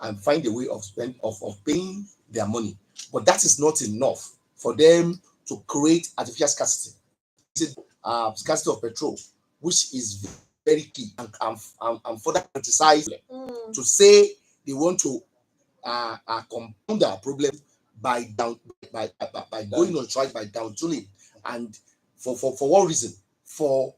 and find a way of paying their money. But that is not enough for them to create artificial scarcity. Scarcity of petrol, which is very key, and further criticize to say they want to compound our problem by going on strike, by down tooling, and for what reason? For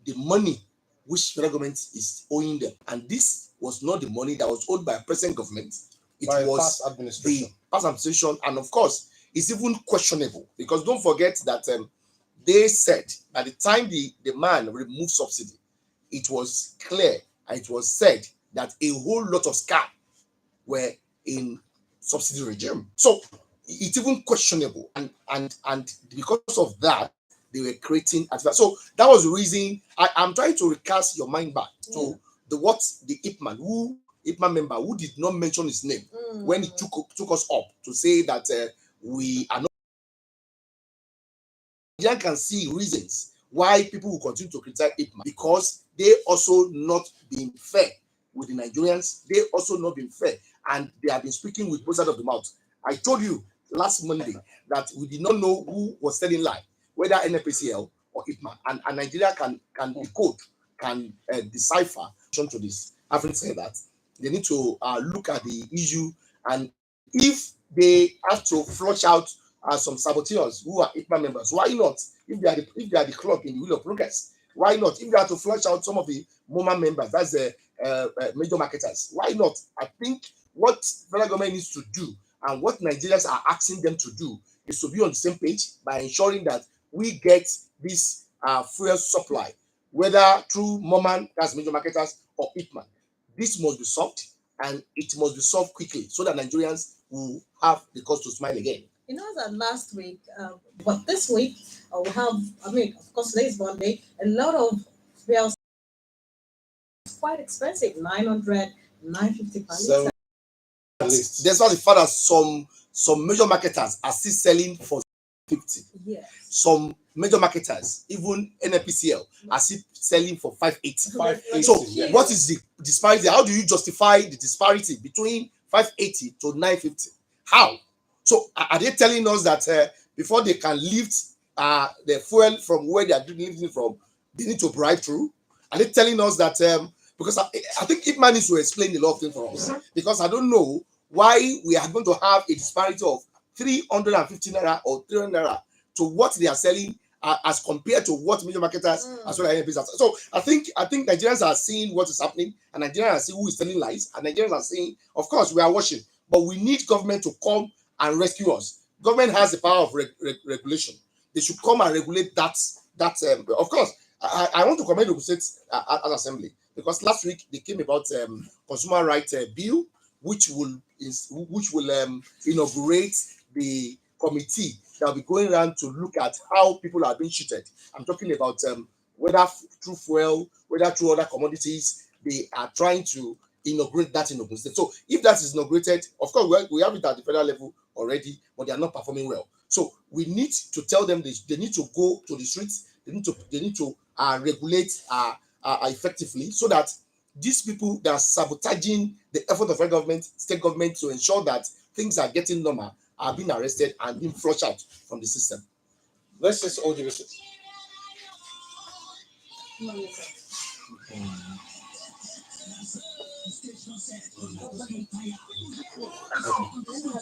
the money which federal government is owing them, and this was not the money that was owed by present government. It was past administration. The past administration, and of course, it's even questionable because don't forget that they said by the time the man removed subsidy, it was clear and it was said that a whole lot of scam were in subsidy regime. So it's even questionable, and because of that, they were creating artificial. So that was the reason I'm trying to recast your mind back to the IPMAN member who did not mention his name when he took us up to say that we are not. You can see reasons why people will continue to criticize IPMAN because they also not being fair with the Nigerians. They also not being fair, and they have been speaking with both sides of the mouth. I told you last Monday that we did not know who was telling lie, whether NFPCL or IPMAN, and Nigeria can decode, can decipher to this. Having said that, they need to look at the issue, and if they have to flush out some saboteurs who are IPMAN members, why not? If they are the clock in the wheel of progress, why not? If they have to flush out some of the MoMA members, that's the major marketers, why not? I think what federal government needs to do and what Nigerians are asking them to do is to be on the same page by ensuring that we get this fuel supply, whether through MoMA, that's major marketers, or IPMAN. This must be solved, and it must be solved quickly so that Nigerians will have the cause to smile again. You know that last week, but this week we have, of course, today's Monday, a lot of fuel quite expensive, 900, 950 pounds. That's why the fact that some major marketers are still selling for 50. Yes. Some major marketers, even NPCL, are still selling for 580. 580. So what is the disparity? How do you justify the disparity between 580 to 950? How? So are they telling us that before they can lift the fuel from where they are lifting from, they need to bribe through? Are they telling us that because I think IPMAN needs to explain a lot of things for us, because I don't know why we are going to have a disparity of 350 naira or 300 naira to what they are selling as compared to what major marketers as well as NPCs. So I think Nigerians are seeing what is happening, and Nigerians are seeing who is telling lies, and Nigerians are saying, of course, we are watching, but we need government to come and rescue us. Government has the power of regulation. They should come and regulate that. Of course, I want to commend the State Assembly, because last week they came about consumer rights bill, which will inaugurate the committee that will be going around to look at how people are being treated. I'm talking about whether through fuel, whether through other commodities. They are trying to inaugurate that in Ogun State. So if that is inaugurated, of course, we have it at the federal level already, but they are not performing well. So we need to tell them they need to go to the streets. They need to regulate effectively, so that these people that are sabotaging the effort of federal government, state government, to ensure that things are getting normal, are being arrested and being flushed out from the system. Let's just all give it.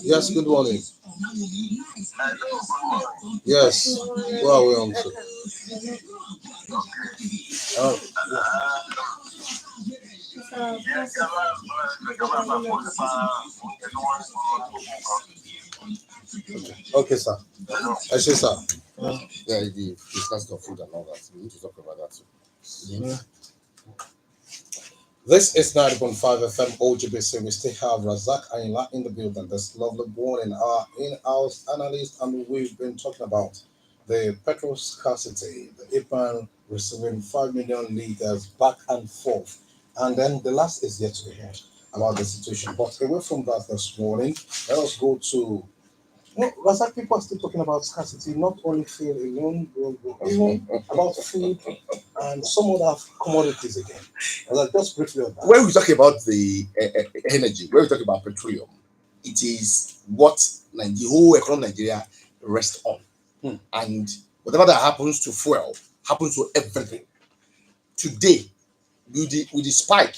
Yes, good morning. Yes, where are we on to? Okay, sir. I say, sir. Yeah, the discuss of food and all that. We need to talk about that too. Yeah. This is 90.5 FM OGBC. We still have Rasaq Ayinla in the building. This lovely morning, our in-house analyst, and we've been talking about the petrol scarcity, the IPMAN receiving 5 million liters back and forth. And then the last is yet to be heard about the situation. But away from that this morning, let us go to No, Rasaq, people are still talking about scarcity, not only fuel alone, even about food and some other commodities again. Just briefly on that. When we talk about the energy, when we talk about petroleum, it is what the whole economy of Nigeria rests on. And whatever that happens to fuel happens to everything. Today, with the spike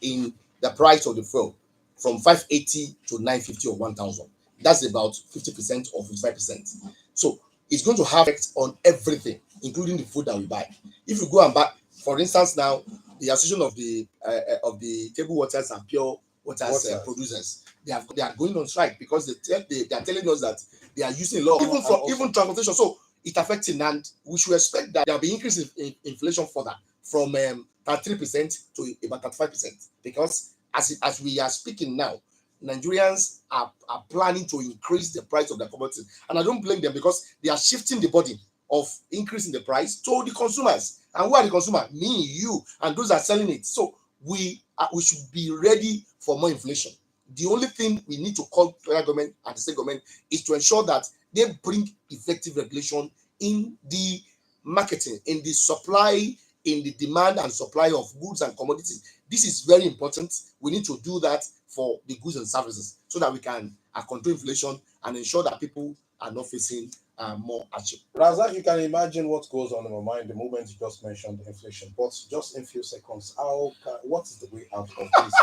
in the price of the fuel from 580 to 950 or 1000, that's about 50% or 55%. So it's going to have effect on everything, including the food that we buy. If you go and buy, for instance, now the association of the table waters and pure waters producers, they are going on strike because they are telling us that they are using a lot, even transportation. So it's affecting, and we should expect that there will be increase in inflation further from 33% to about 35%, because as we are speaking now, Nigerians are planning to increase the price of their commodities, and I don't blame them because they are shifting the burden of increasing the price to the consumers. And who are the consumer? Me, you, and those are selling it. So we should be ready for more inflation. The only thing we need to call federal government and the state government is to ensure that they bring effective regulation in the marketing, in the supply, in the demand and supply of goods and commodities. This is very important. We need to do that for the goods and services so that we can control inflation and ensure that people are not facing more hardship. Razak, you can imagine what goes on in my mind the moment you just mentioned inflation. But just in a few seconds, what is the way out of this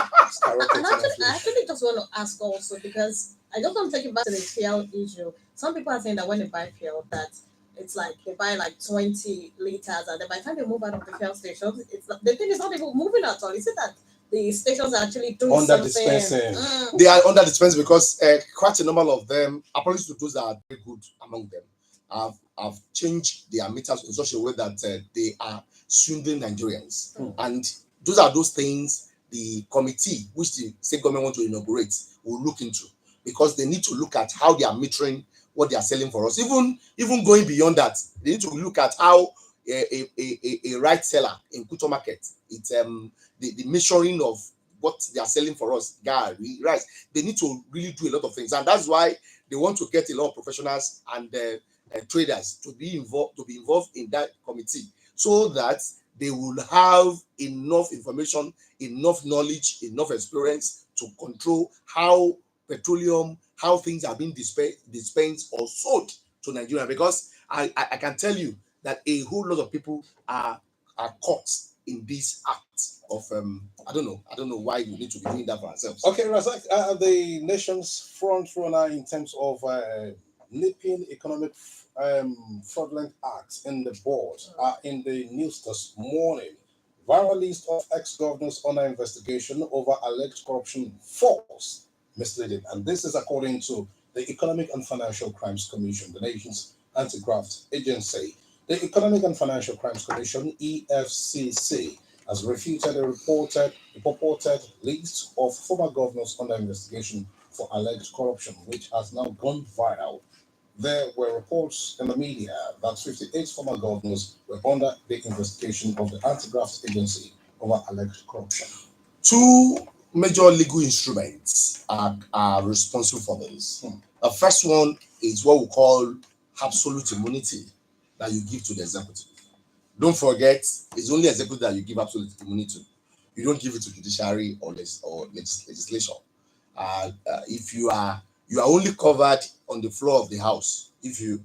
skyrocketing inflation? I actually just want to ask also, because I just want to take it back to the fuel issue. Some people are saying that when they buy fuel, that it's like they buy like 20 liters, and then by the time they move out of the fuel stations, the thing is not even moving at all. Is it that the stations are actually doing under something? dispensing? They are under dispensing because quite a number of them, apparently to those that are very good among them, have changed their meters in such a way that they are swindling Nigerians. And those things the committee which the state government want to inaugurate will look into, because they need to look at how they are metering what they are selling for us. Even going beyond that, they need to look at how a right seller in Kuto market, it's the measuring of what they are selling for us, gari, rice. They need to really do a lot of things, and that's why they want to get a lot of professionals and traders to be involved in that committee, so that they will have enough information, enough knowledge, enough experience to control how petroleum, how things are being dispensed or sold to Nigeria. Because I can tell you that a whole lot of people are caught in this act of I don't know why we need to be doing that for ourselves. Okay, Razak, the nation's front runner in terms of nipping economic fraudulent acts in the board are in the news this morning. Viral list of ex-governors under investigation over alleged corruption, false, misleading. And this is according to the Economic and Financial Crimes Commission, the nation's anti-graft agency. The Economic and Financial Crimes Commission, EFCC, has refuted a purported list of former governors under investigation for alleged corruption, which has now gone viral. There were reports in the media that 58 former governors were under the investigation of the anti-graft agency over alleged corruption. Two major legal instruments are responsible for this. The first one is what we call absolute immunity that you give to the executive. Don't forget, it's only executive that you give absolute immunity to. You don't give it to judiciary or legislation. If you are only covered on the floor of the house if you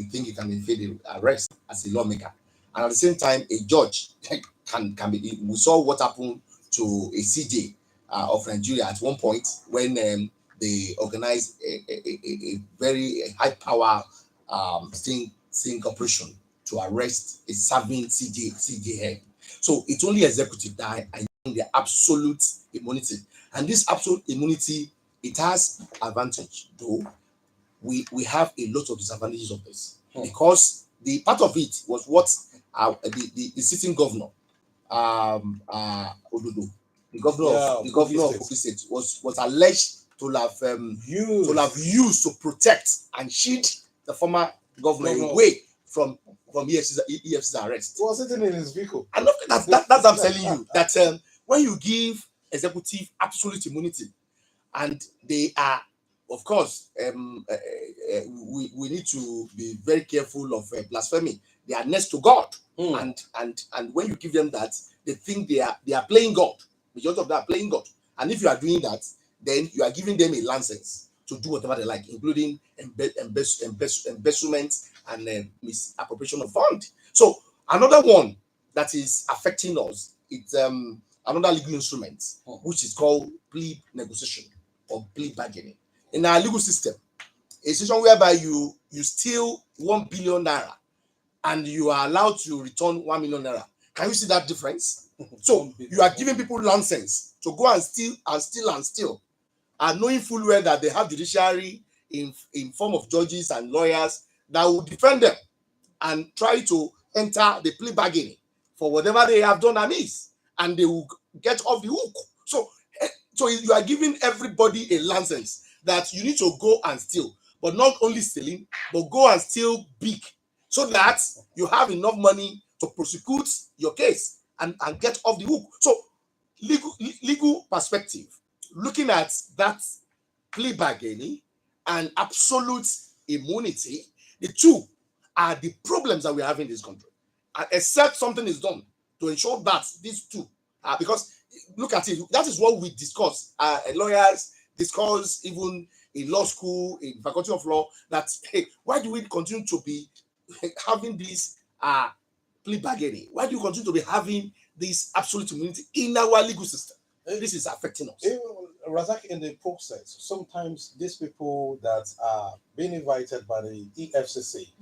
think you can evade arrest as a lawmaker, and at the same time a judge can be. We saw what happened to a CJ of Nigeria at one point when they organized a very high power sting operation to arrest a serving CJ head. So it's only executive that I the absolute immunity, and this absolute immunity, it has advantage, though we have a lot of disadvantages of this, because the part of it was what the sitting governor Ododo, the governor of Kogi State was alleged to have used to protect and shield the former governor away from EFC's arrest. Was it in his vehicle? And that's what I'm telling you, that when you give executive absolute immunity and they are of course, we need to be very careful of blasphemy. They are next to God, and when you give them that, they think they are playing God. Majority of them are playing God, and if you are doing that, then you are giving them a license to do whatever they like, including embezzlement and misappropriation of fund. So another one that is affecting us, it's another legal instrument, which is called plea negotiation or plea bargaining. In our legal system, a situation whereby you steal 1 billion naira and you are allowed to return 1 million naira. Can you see that difference? So you are giving people license to go and steal and steal and steal, and knowing full well that they have judiciary in form of judges and lawyers that will defend them and try to enter the plea bargaining for whatever they have done amiss, and they will get off the hook. So you are giving everybody a license that you need to go and steal, but not only stealing, but go and steal big, so that you have enough money to prosecute your case and get off the hook. So legal perspective, looking at that plea bargaining and absolute immunity, the two are the problems that we have in this country. Except something is done to ensure that these two are, because look at it, that is what we discuss. Lawyers discuss even in law school, in faculty of law, that hey, why do we continue to be having this plea bargaining? Why do you continue to be having this absolute immunity in our legal system? This is affecting us. Rasaq, in the process, sometimes these people that are being invited by the EFCC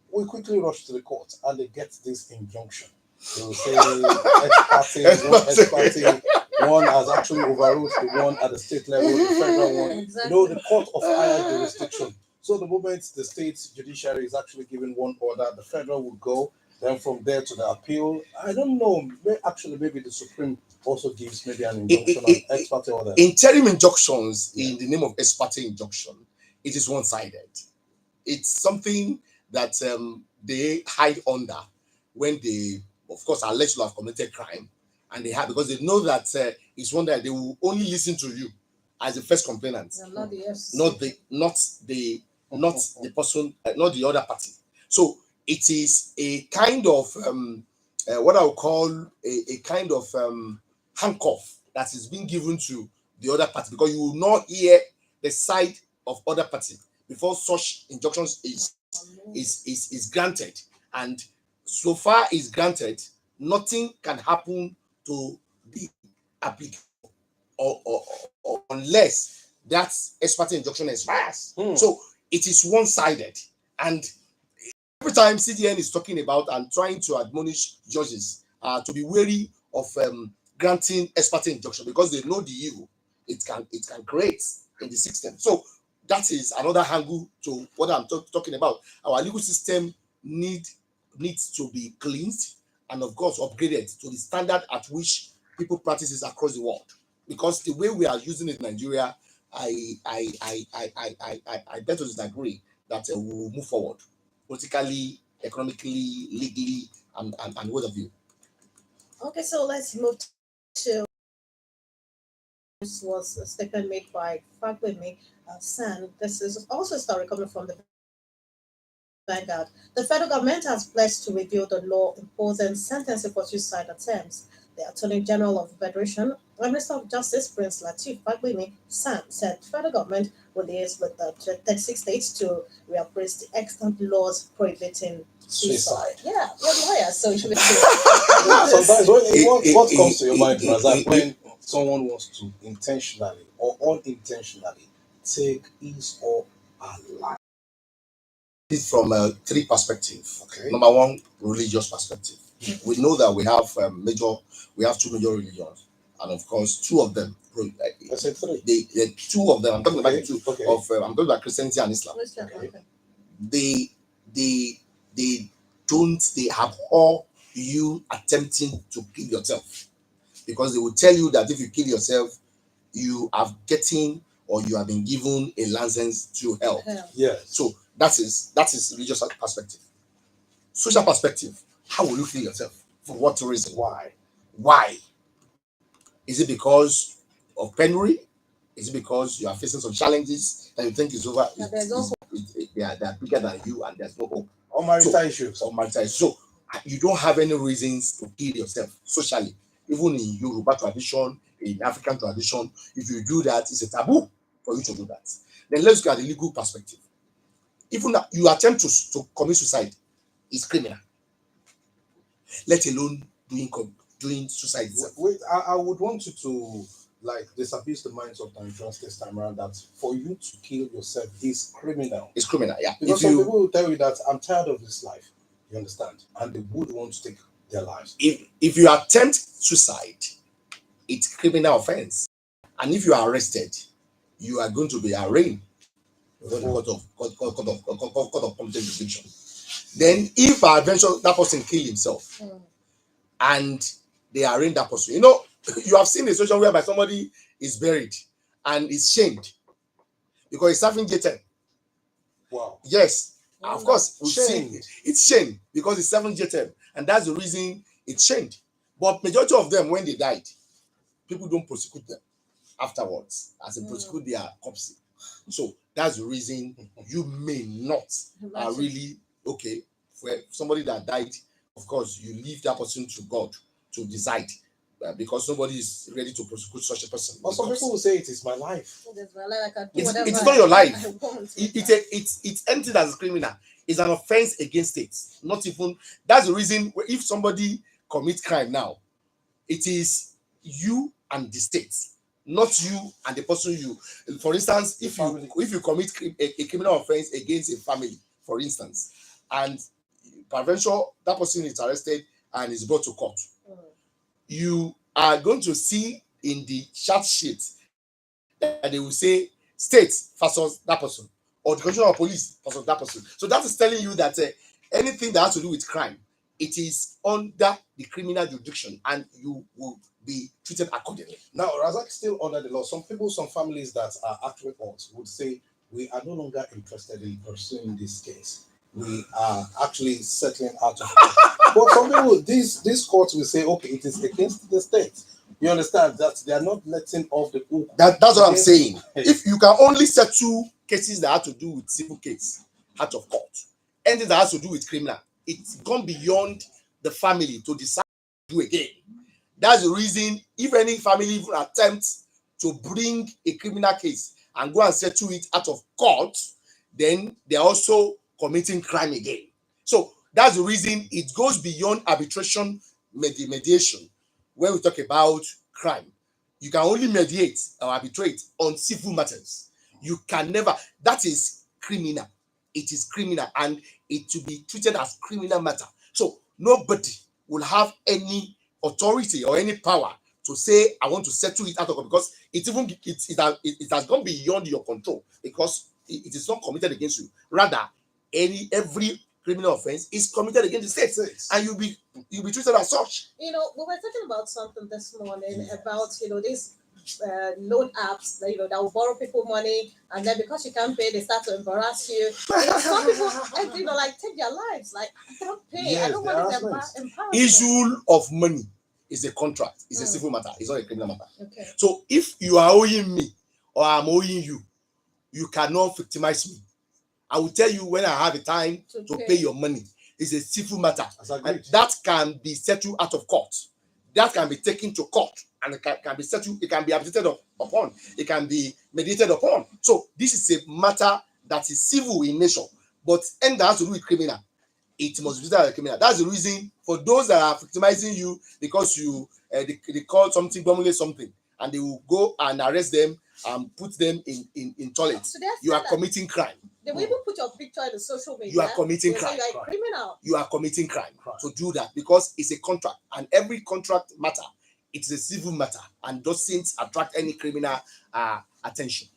will quickly rush to the court and they get this injunction. They will say ex parte, one has actually overruled the one at the state level, the federal one, Exactly. the court of higher jurisdiction. So the moment the state judiciary is actually giving one order, the federal will go. Then from there to the appeal, I don't know. Maybe the Supreme also gives maybe an injunction on ex parte order. Interim injunctions in the name of ex parte injunction, it is one-sided. It's something that they hide under when they, of course, are alleged to have committed crime, and they have, because they know that it's one that they will only listen to you as the first complainant, not the person, not the other party. So it is a kind of what I would call a kind of handcuff that is being given to the other party, because you will not hear the side of other party before such injunctions is granted. And so far is granted, nothing can happen to the applicant or unless that ex parte injunction expires. So it is one-sided, and every time CDN is talking about and trying to admonish judges to be wary of granting ex parte injunction, because they know the evil it can create in the system. So that is another angle to what I'm talking about. Our legal system needs to be cleansed and, of course, upgraded to the standard at which people practice it across the world. Because the way we are using it in Nigeria, I bet to disagree that we will move forward politically, economically, legally, and what have you. Okay, so let's move to this was a statement made by Fagbemi San. This is also a story coming from the Vanguard. The federal government has pledged to review the law imposing sentencing for suicide attempts. The Attorney General of the Federation, Minister of Justice Prince Lateef Fagbemi San, said the federal government will liaise with the 36 states to reappraise the extant laws prohibiting suicide. Yeah, you're a lawyer, so you should be. Sometimes what comes to your mind, Razak, when someone wants to intentionally or unintentionally take his or her life? From three perspectives. Okay. Number one, religious perspective. We know that we have two major religions, and of course, two of them. I said three. The two of them. I'm talking about the two of. I'm talking about Christianity and Islam. Okay. They abhor you attempting to kill yourself, because they will tell you that if you kill yourself, you have been given a license to hell. Yes. So that is religious perspective. Social perspective. How will you kill yourself? For what reason? Why? Is it because of penury? Is it because you are facing some challenges that you think is over? But there's also They are bigger than you, and there's no hope. Or marital issues. Or marital. So you don't have any reasons to kill yourself socially. Even in Yoruba tradition, in African tradition, if you do that, it's a taboo for you to do that. Then let's look at the legal perspective. Even you attempt to commit suicide is criminal. Let alone doing suicide itself. Wait, I would want you to like disabuse the minds of Nigerians this time around that for you to kill yourself is criminal. It's criminal, yeah. Because If some you people will tell you that I'm tired of this life, you understand, and they would want to take their lives. if you attempt suicide, it's criminal offense, and if you are arrested, you are going to be arraigned before the court of competent jurisdiction. Then, if eventually that person kill himself, and they arraign that person, you have seen a situation whereby somebody is buried and is shamed because he's serving J10. Wow. Yes, of course, Shamed. it's shame because it's 7 J10, and that's the reason it's shamed. But majority of them, when they died, people don't prosecute them afterwards, as in prosecute their corpse. So that's the reason you may not really okay for somebody that died. Of course, you leave that person to God to decide, because nobody is ready to prosecute such a person. But some people will say it is my life. It's not your life. It's anything that is criminal. It's an offense against it. Not even that's the reason if somebody commits crime now, it is you and the state, not you and the person you. For instance, if you commit a criminal offense against a family, for instance, and peradventure that person is arrested and is brought to court, you are going to see in the chat sheet that they will say state versus that person, or the commissioner of police versus that person. So that is telling you that anything that has to do with crime, it is under the criminal jurisdiction, and you will be treated accordingly. Now, Rasaq still under the law. Some people, some families that are actually odds would say we are no longer interested in pursuing this case. We are actually settling out of court. But some people, this court will say, okay, it is against the state. You understand that they are not letting off the hook. That's what I'm saying. If you can only settle cases that have to do with civil case out of court, anything that has to do with criminal, it's gone beyond the family to decide to do again. That's the reason if any family even attempts to bring a criminal case and go and settle it out of court, then they're also committing crime again. So that's the reason it goes beyond arbitration mediation. When we talk about crime, you can only mediate or arbitrate on civil matters. You can never. That is criminal. It is criminal, and it to be treated as criminal matter. So nobody will have any authority or any power to say I want to settle it out of court, because it has gone beyond your control, because it is not committed against you. Rather, every criminal offense is committed against the state, and you'll be treated as such. We were talking about something this morning about these loan apps that that will borrow people money, and then because you can't pay, they start to embarrass you. Some people like take their lives. Like, I can't pay. Yes, I don't want to embarrass. Issue of money is a contract. It's a civil matter. It's not a criminal matter. Okay. So if you are owing me or I'm owing you, you cannot victimize me. I will tell you when I have a time to pay your money. It's a civil matter, and that can be settled out of court. That can be taken to court, and it can be settled. It can be arbitrated upon. It can be mediated upon. So this is a matter that is civil in nature, but and that has to do with criminal. It must be treated as a criminal. That's the reason for those that are victimizing you, because you they call something, formulate something, and they will go and arrest them and put them in toilet. So you are committing crime. They will even put your picture in the social media. You are committing crime. You are a criminal. You are committing crime to do that, because it's a contract, and every contract matter, it's a civil matter and doesn't attract any criminal attention.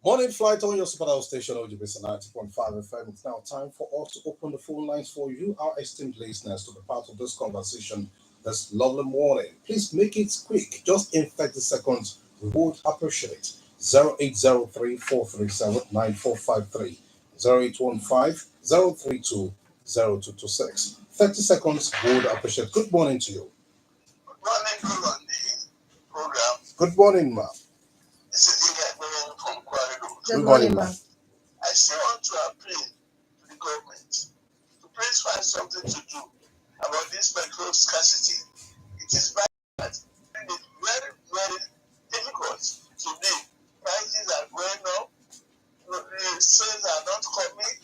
Morning flight on your Superdal station, OGBC 90.5 FM. It's now time for us to open the phone lines for you, our esteemed listeners, to be part of this conversation this lovely morning. Please make it quick, just in 30 seconds. We would appreciate 0803 437 9453, 0815 032 0226. 30 seconds, would appreciate. Good morning to you. Good morning, good on the program. Good morning, ma'am. This is Good morning, ma'am. I still want to appeal to the government to please find something to do about this petrol scarcity. It is bad. It is very, very difficult today. Prices are going up. The sales are not coming.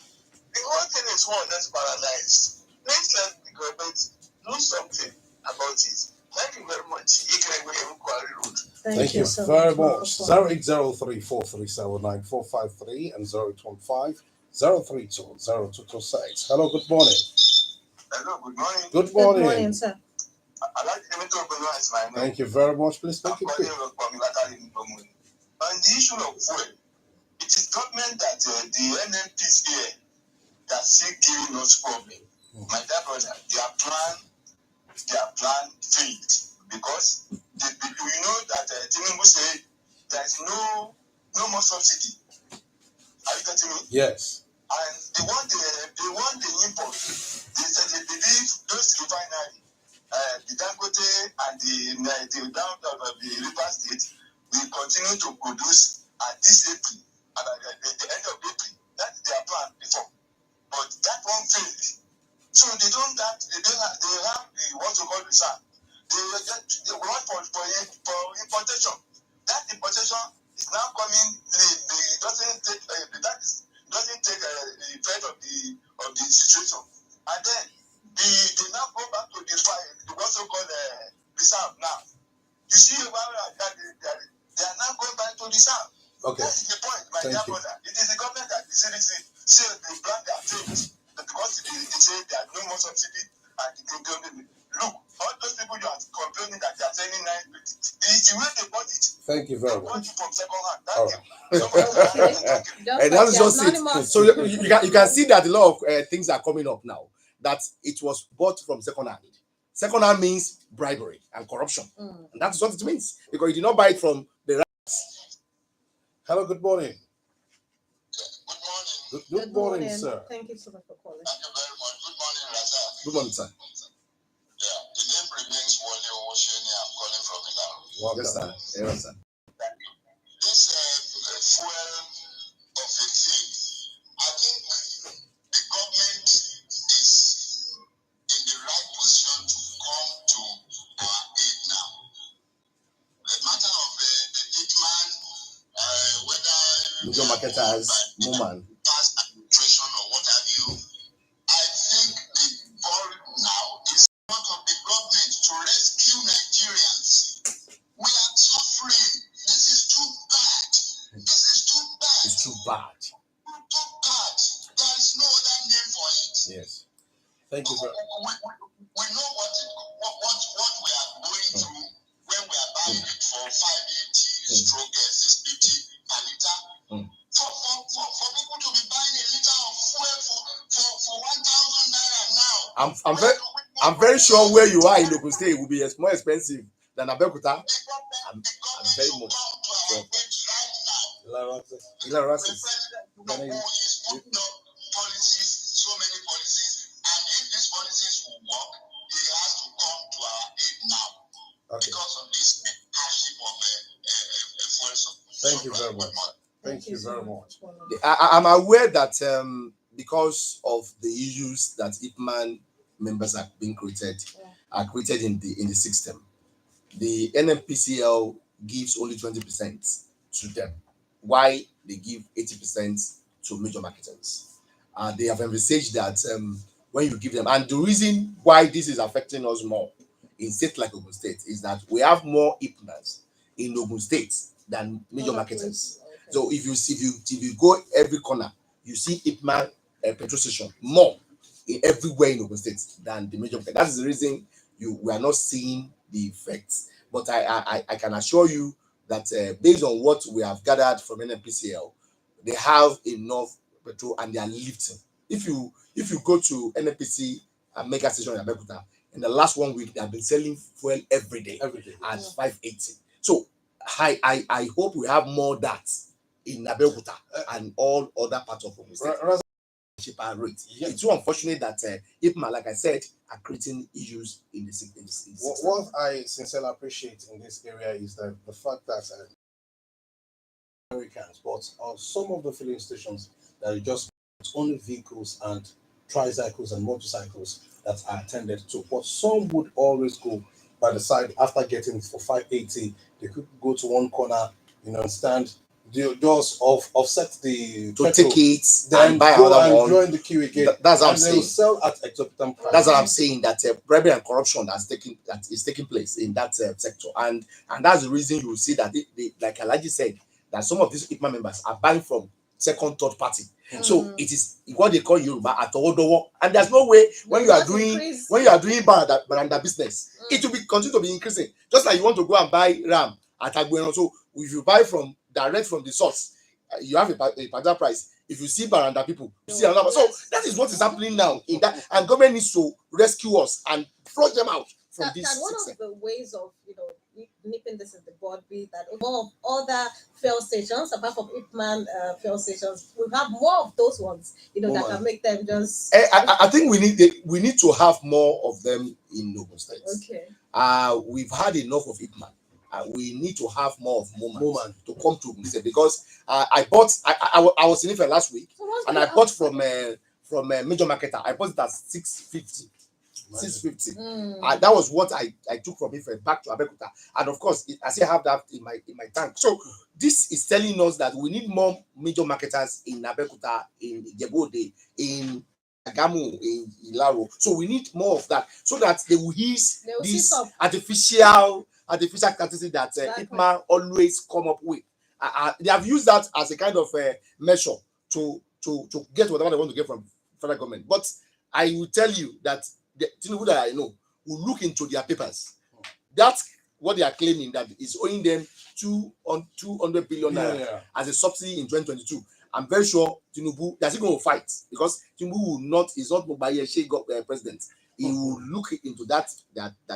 The whole thing is more or less paralyzed. Please let the government do something about it. Thank you very much. Thank you so very much much. for 08034379453 and 025 Hello, good morning. Hello, good morning. Good Good morning. morning, sir. I like Temitope as my name. Thank you very much. Please I'm make it calling quick. from Ilakari Ndomun. On the issue of fuel, it is government that the NNPCA that still giving us problem. My dear brother, their plan failed because we know that Tinubu said there is no more subsidy. Are you getting me? Yes. And they want the import. They said they believe those refinery, the Dangote and the down of the River State will continue to produce at this April, at the end of April. That's their plan before. But that one failed. So they have the what you call reserve. They want for importation. That importation is now coming. It doesn't take the effect of the situation. And then they now go back to the what you call reserve now. You see they are now going back to reserve. Okay. That is the point, my dear brother. It is the government that seriously say they plan their things because they say there are no more subsidy and they look, all those people you are complaining that they are selling 9 it's the way they bought it. Thank you very They bought much. it from second hand. All Thank you. And that's just it. So you can see that a lot of things are coming up now. That it was bought from second hand. Second hand means bribery and corruption, and that's what it means because you did not buy it from the. Hello, good morning. Good morning. Good morning, sir. Thank you so much for calling. Thank you very much. Good morning, Rasaq. Good morning, sir. Yeah, the name remains Wole Owosheni. I'm calling from Ilaro. Welcome. Yes, sir. Yes, sir. This fuel of a thing, I think the government is in the right position to come to our aid now. The matter of the hitman, whether Major marketers, Moman. past administration or what have you, I think the ball now is part of the government to rescue Nigerians. We are suffering. This is too bad. This is too bad. It's too bad. Too bad. There is no other name for it. Yes. Thank you very much. We know what we are going through when we are buying it for 580 stroke 650 per liter. For people to be buying a liter of fuel for 1,000 naira now. I'm very sure where you are in Ogun State will be more expensive than Abeokuta. I'm very much sure. Rasaq is putting up policies, so many policies, and if these policies will work, he has to come to our aid now because of this hardship of fuel supply. Thank you very much. Thank you very much. I'm aware that because of the issues that IPMAN members are being created, are created in the system, the NNPCL gives only 20% to them. Why they give 80% to major marketers? They have envisaged that when you give them, and the reason why this is affecting us more in states like Ogun State is that we have more IPMANs in Ogun State than major marketers. Okay. So if you go every corner, you see IPMAN petrol station more in everywhere in Ogun State than the major market. That's the reason we are not seeing the effects. But I can assure you that based on what we have gathered from NNPCL, they have enough petrol and they are lifting. If you go to NNPC mega station in Abeokuta, in the last 1 week they have been selling fuel every day at 580. So I hope we have more that in Abeokuta and all other parts of Ogun State. Cheaper rate. Yeah. It's so unfortunate that IPMA, like I said, are creating issues in the system. What I sincerely appreciate in this area is that the fact that Americans, but some of the filling stations that are just only vehicles and tricycles and motorcycles that are attended to. But some would always go by the side after getting for 580. They could go to one corner, stand, just offset the to petrol, take it then and buy go another and one. join the queue again. That's what I'm and they will saying. sell at exorbitant prices. That's what I'm saying. That bribery and corruption that is taking place in that sector, and that's the reason you will see that like Alhaji said, that some of these IPMA members are buying from second, third party. So it is what they call Yoruba at Odowo, and there's no way when you are doing baranda business, it will be continue to be increasing. Just like you want to go and buy ram at Agüero, so if you buy from direct from the source, you have a particular price. If you see baranda people, you see another. So that is what is happening now in that, and government needs to rescue us and flush them out from this Can one system. of the ways of nipping this in the bud be that more of other fuel stations apart from Ipman fuel stations, we have more of those ones, that can make them just I think we need to have more of them in Ogun State. okay. We've had enough of Ipman. We need to have more of moment to come to Ogun State, because I bought. I was in Ife last week, and I bought from major marketer. I bought it at 650. 650. That was what I took from Ife back to Abeokuta, and of course I still have that in my tank. So this is telling us that we need more major marketers in Abeokuta, in Ijebu-Ode, in Agamu, in Ilaro. So we need more of that, so that they will ease this artificial courtesy that Ipman always come up with. They have used that as a kind of measure to get whatever they want to get from federal government. But I will tell you that the Tinubu that I know will look into their papers. That's what they are claiming, that is owing them 200 billion naira as a subsidy in 2022. I'm very sure Tinubu that's going to fight, because Tinubu is not Mobile president. He will look into that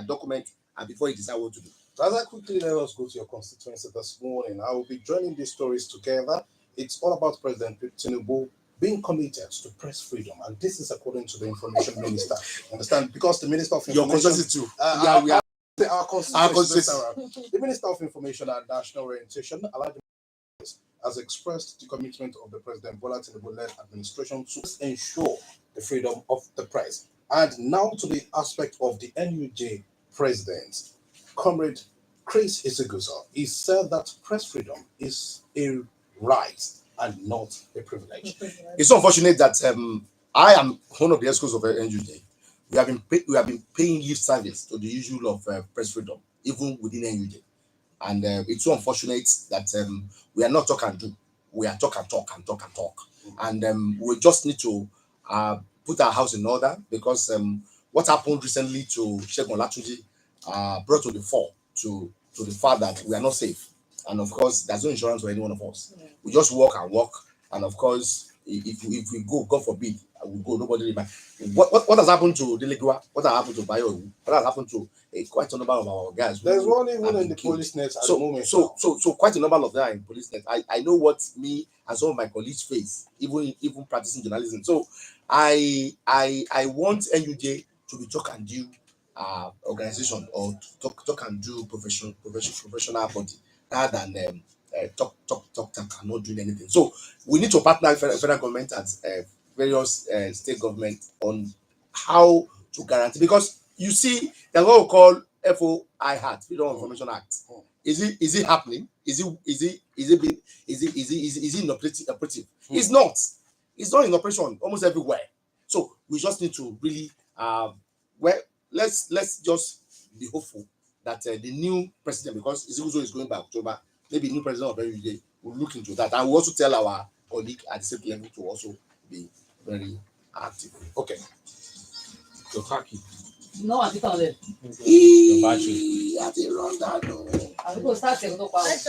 document, and before he decides what to do. So as I quickly let us go to your constituency this morning, I will be joining these stories together. It's all about President Tinubu being committed to press freedom, and this is according to the information minister. Understand? Because the minister of information, your constituency too. We are our constituency. The minister of information and national orientation, Alhaji, has expressed the commitment of the President Bola Tinubu-led administration to ensure the freedom of the press. And now to the aspect of the NUJ president, Comrade Chris Isiguzo. He said that press freedom is a right and not a privilege. It's unfortunate that I am one of the escorts of NUJ. We have been paying lip service to the usual of press freedom, even within NUJ. And it's so unfortunate that we are not talk and do. We are talk and talk and talk and talk. And we just need to put our house in order, because what happened recently to Segun Olatunji brought to the fore to the fact that we are not safe. And of course, there's no insurance for any one of us. We just walk and walk. And of course, if we go, God forbid, we go, nobody remember. What has happened to Delegua? What has happened to Bayo? What has happened to quite a number of our guys? There's one even in the police net at the moment. So quite a number of them are in police net. I know what me and some of my colleagues face, even practicing journalism. So I want NUJ to be talk and do organization, or talk and do professional body, rather than talk and not doing anything. So we need to partner with federal government and various state government on how to guarantee, because you see there's what we call FOI Act, Freedom of Information Act. Is it happening? Is it in operative? It's not. It's not in operation almost everywhere. So we just need to really let's just be hopeful that the new president, because Izuzo is going by October, maybe new president of every day will look into that, and we also tell our colleague at the state level to also be very active. Okay. Your car key. No, I think I'll let Your battery. I didn't run that. No. I'm going to start saying no power. Let's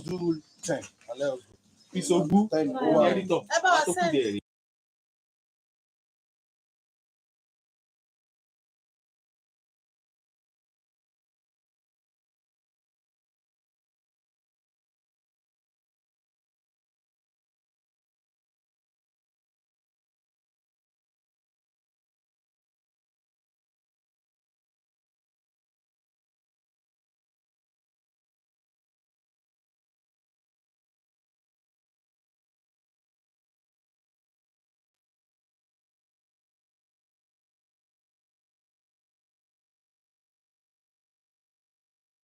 do 10. It's a good. 10. Editor.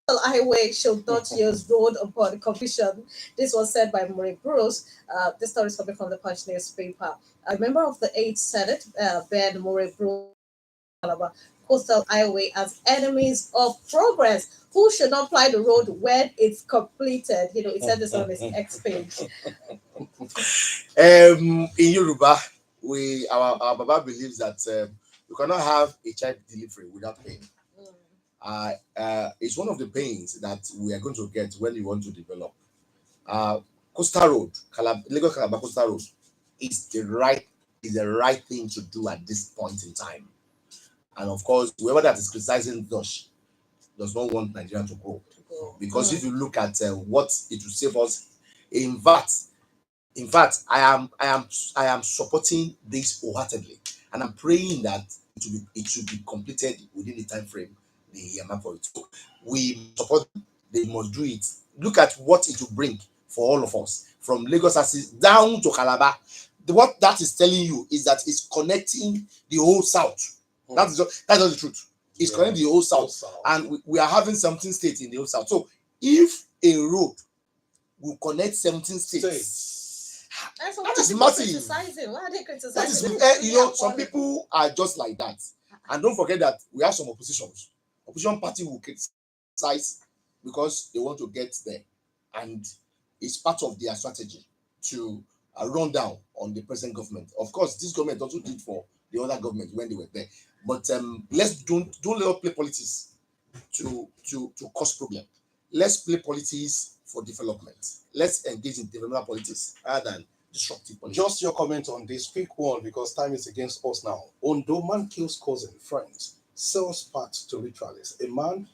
highway should not use road upon confusion. This was said by Murray Bruce. This story is coming from the Punch newspaper. A member of the 8th Senate, Ben Murray Bruce, Calabar Coastal Highway as enemies of progress who should not ply the road when it's completed. He said this on his X page. In Yoruba, our Baba believes that you cannot have a child delivery without pain. It's one of the pains that we are going to get when we want to develop. Coastal Road, Lagos Calabar Coastal Road, is the right thing to do at this point in time. And of course, whoever that is criticizing does not want Nigeria to grow. Because if you look at what it will save us, in fact, I am supporting this wholeheartedly, and I'm praying that it should be completed within the time frame they earmark for it. So we support them. They must do it. Look at what it will bring for all of us, from Lagos Assist down to Calabar. What that is telling you is that it's connecting the whole South. That's just the truth. It's connecting the whole South, and we are having 17 states in the whole South. So if a road will connect 17 states, And so that is massive. Why are they criticizing? That is, some people are just like that. And don't forget that we have some opposition party will criticize because they want to get there, and it's part of their strategy to run down on the present government. Of course, this government also did for the other government when they were there, but let's don't let us play politics to cause problem. Let's play politics for development. Let's engage in development politics rather than disruptive politics. Just your comment on this quick one, because time is against us now. Ondo man kills cousin, friends, sells parts to ritualists. A man,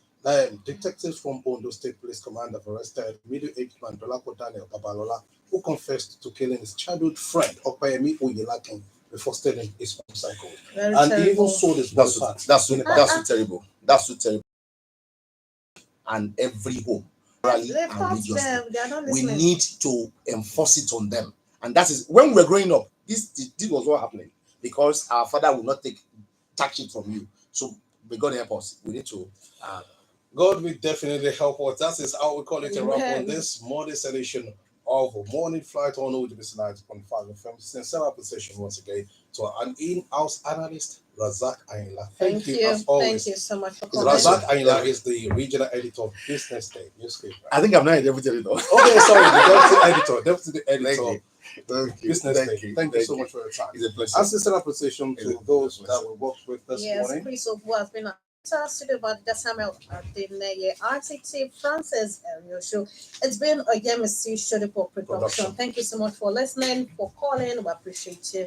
detectives from Ondo State Police Command have arrested middle-aged man Dolapo Daniel Babalola, who confessed to killing his childhood friend Opayemi Oyelakin before stealing his motorcycle. And he even sold his body parts. That's so terrible. That's so terrible. And every home, rally and religiously, we need to enforce it on them. And that is when we were growing up. This was what happening, because our father will not take it from you. So may God help us. We need to. God will definitely help us. That is how we call it a wrap on this morning's edition of Morning Flight on OGBC 90.5 FM. Sincere appreciation once again to an in-house analyst, Rasaq Ayinla. Thank you as always. Thank you so much for coming. Rasaq Ayinla is the regional editor of Business Day newspaper. I think I'm not a deputy editor. Okay, sorry, the deputy editor. Thank you. Business Day. Thank you so much for your time. It's a pleasure. And sincere appreciation to those that we worked with this morning. Chris Obu has been studio about Samuel Adeneye, RTT Francis Show. It's been a Yemisi Shodipo production. Thank you so much for listening, for calling. We appreciate you.